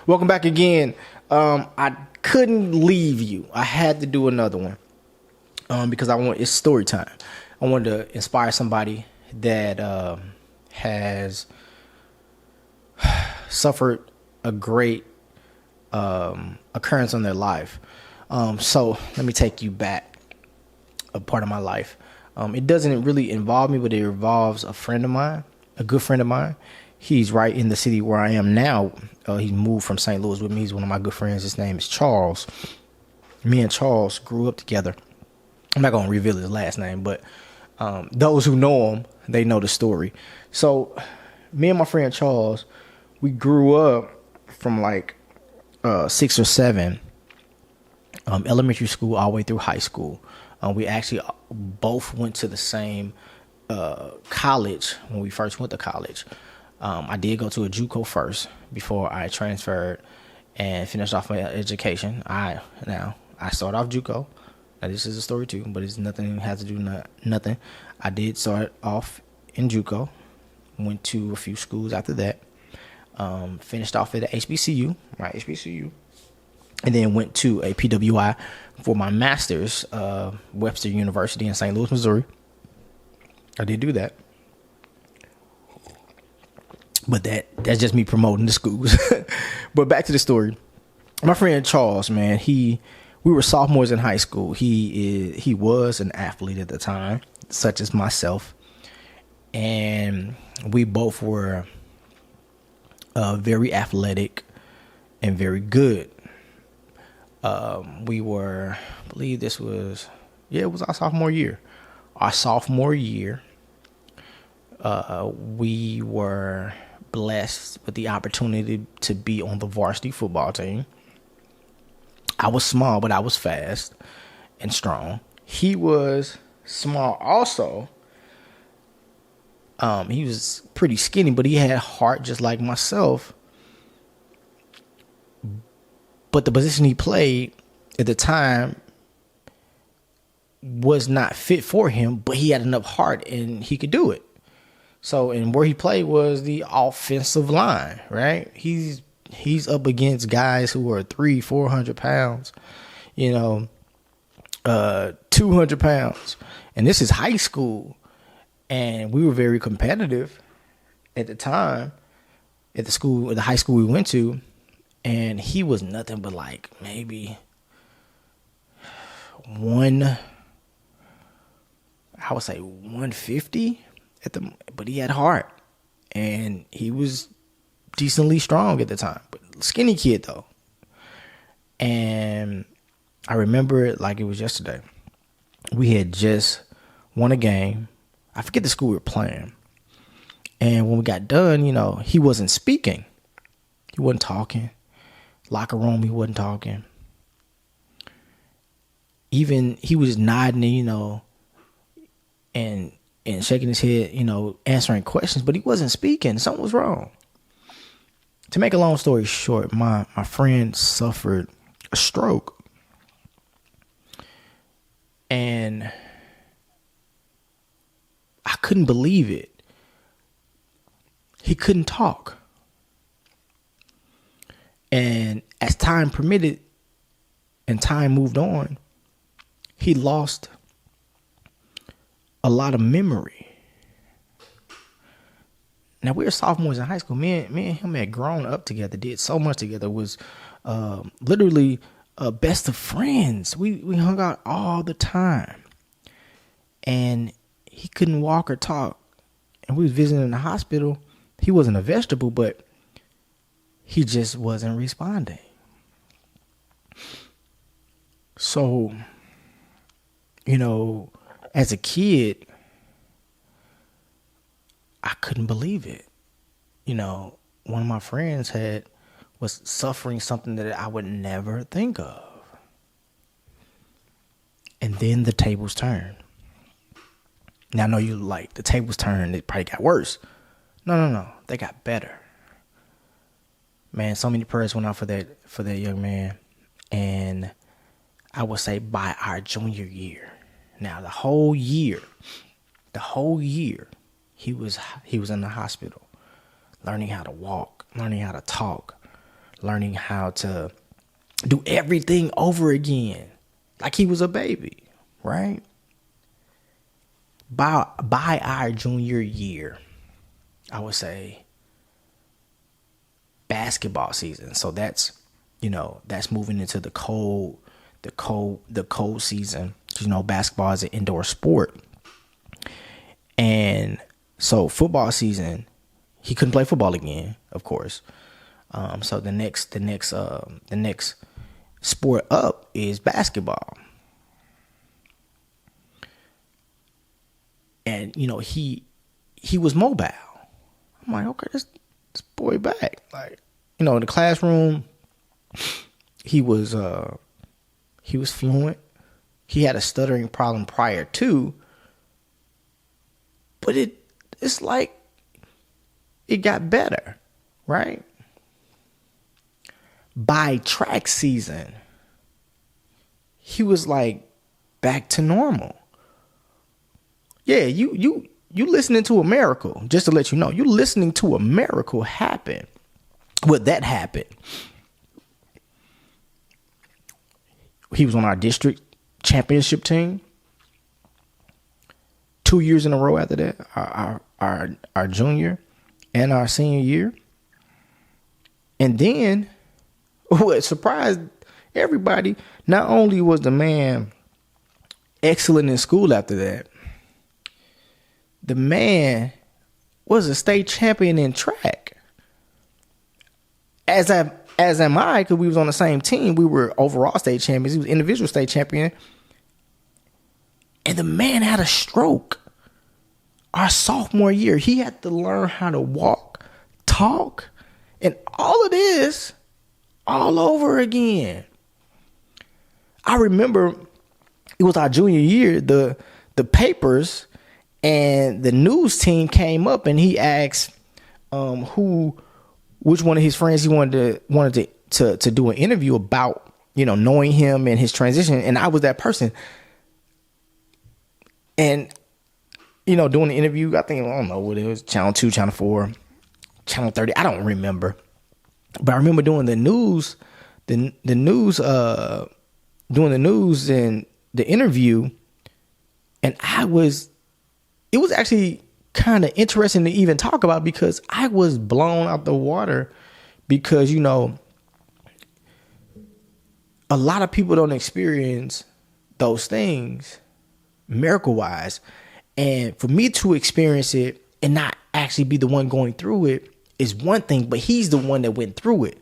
Welcome back again. I couldn't leave you. I had to do another one because it's story time. I wanted to inspire somebody that has suffered a great occurrence in their life. So let me take you back a part of my life. It doesn't really involve me, but it involves a friend of mine, a good friend of mine. He's right in the city where I am now. He moved from St. Louis with me. He's one of my good friends. His name is Charles. Me and Charles grew up together. I'm not going to reveal his last name, but those who know him, they know the story. So me and my friend Charles, we grew up from like 6 or 7, elementary school all the way through high school. We actually both went to the same college when we first went to college. I did go to a JUCO first before I transferred and finished off my education. I started off JUCO. Now this is a story too, but it's nothing has to do nothing. I did start off in JUCO. Went to a few schools after that. Finished off at HBCU, right? HBCU. And then went to a PWI for my master's, Webster University in St. Louis, Missouri. I did do that. But that's just me promoting the schools. But back to the story. My friend Charles, man, we were sophomores in high school. He was an athlete at the time, such as myself. And we both were very athletic and very good. We were, I believe it was our sophomore year. We were blessed with the opportunity to be on the varsity football team. I was small, but I was fast and strong. He was small also. He was pretty skinny, but he had heart just like myself. But the position he played at the time was not fit for him, but he had enough heart and he could do it. So, and where he played was the offensive line, right? He's up against guys who are 300-400 pounds, 200 pounds. And this is high school. And we were very competitive at the time at the high school we went to. And he was nothing but like maybe I would say 150 but he had heart and he was decently strong at the time, but skinny kid though. And I remember it like it was yesterday. We had just won a game. I forget the school we were playing. And when we got done, he wasn't speaking. He wasn't talking. Locker room, he wasn't talking. Even he was nodding, and shaking his head, answering questions, but he wasn't speaking. Something was wrong. To make a long story short, my friend suffered a stroke. And I couldn't believe it. He couldn't talk. And as time permitted and time moved on, he lost a lot of memory. Now, we were sophomores in high school. Me and him had grown up together, did so much together, was literally best of friends. We hung out all the time. And he couldn't walk or talk. And we was visiting in the hospital. He wasn't a vegetable, but he just wasn't responding. So, as a kid, I couldn't believe it. One of my friends was suffering something that I would never think of. And then the tables turned. Now, I know you like the tables turned, it probably got worse. No. They got better. Man, so many prayers went out for that young man. And I would say by our junior year. Now, the whole year, he was in the hospital, learning how to walk, learning how to talk, learning how to do everything over again, like he was a baby, right? By our junior year, I would say basketball season. So that's moving into the cold season. Basketball is an indoor sport. And so football season, he couldn't play football again, of course. So the next sport up is basketball. And he was mobile. I'm like, okay, this boy back. Like, in the classroom, he was fluent. He had a stuttering problem prior to, but it's like it got better, right? By track season, he was like back to normal. Yeah, you listening to a miracle. Just to let you know, you listening to a miracle happen. Well, that happened. He was on our district championship team 2 years in a row after that, our junior and our senior year. And then what surprised everybody, not only was the man excellent in school after that, the man was a state champion in track. As am I, because we was on the same team. We were overall state champions. He was individual state champion. And the man had a stroke our sophomore year. He had to learn how to walk, talk, and all of this all over again. I remember it was our junior year. The papers and the news team came up and he asked which one of his friends he wanted to do an interview about, knowing him and his transition. And I was that person. And, doing the interview, I don't know what it was, Channel 2, Channel 4, Channel 30. I don't remember. But I remember doing the news, doing the news and the interview. And it was actually kind of interesting to even talk about, because I was blown out the water, because, a lot of people don't experience those things miracle wise. And for me to experience it and not actually be the one going through it is one thing, but he's the one that went through it.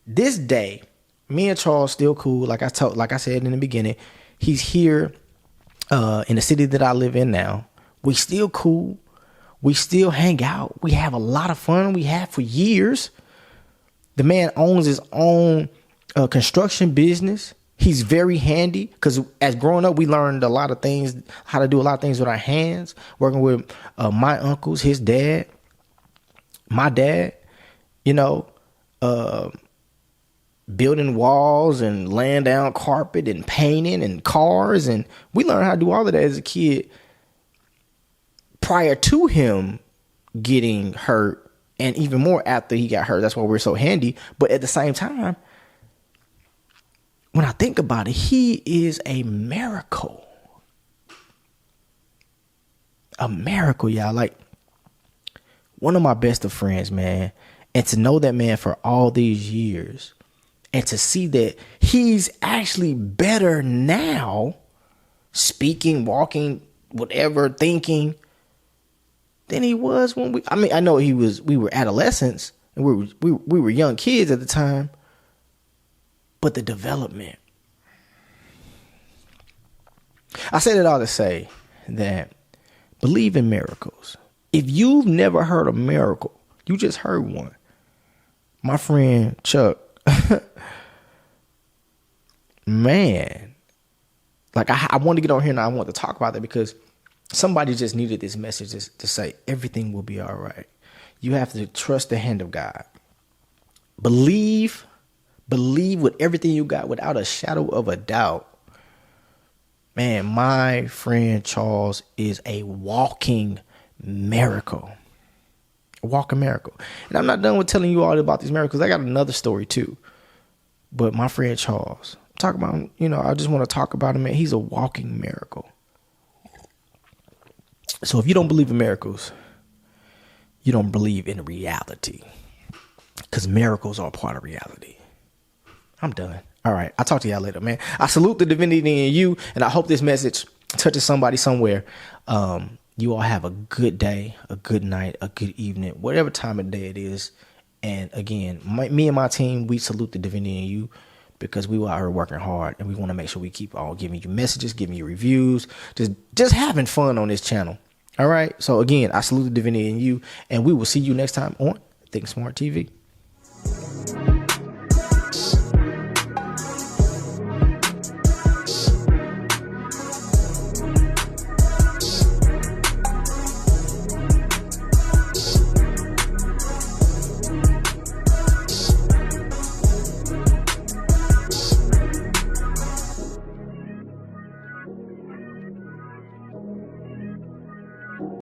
This day, me and Charles still cool. Like I said in the beginning, he's here in the city that I live in now. We still cool. We still hang out. We have a lot of fun. We have for years. The man owns his own construction business. He's very handy, because as growing up, we learned a lot of things, how to do a lot of things with our hands, working with my uncles, his dad, my dad, building walls and laying down carpet and painting and cars. And we learned how to do all of that as a kid prior to him getting hurt, and even more after he got hurt. That's why we're so handy. But at the same time, when I think about it, he is a miracle. A miracle, y'all. Like, one of my best of friends, man. And to know that man for all these years, and to see that he's actually better now, speaking, walking, whatever, thinking, than he was when I know we were adolescents and we were young kids at the time. But the development. I said it all to say that believe in miracles. If you've never heard a miracle, you just heard one. My friend Chuck, man, like I want to get on here and I want to talk about that, because somebody just needed this message to say everything will be all right. You have to trust the hand of God. Believe with everything you got, without a shadow of a doubt. Man, my friend Charles is a walking miracle. A walking miracle. And I'm not done with telling you all about these miracles. I got another story too. But my friend Charles, talk about him, I just want to talk about him, man. He's a walking miracle. So if you don't believe in miracles, you don't believe in reality. Because miracles are a part of reality. I'm done. All right. I'll talk to y'all later, man. I salute the divinity in you, and I hope this message touches somebody somewhere. You all have a good day, a good night, a good evening, whatever time of day it is. And again, me and my team, we salute the divinity in you because we were out here working hard, and we want to make sure we keep on giving you messages, giving you reviews, just having fun on this channel. All right. So again, I salute the divinity in you, and we will see you next time on ThinkSmart TV.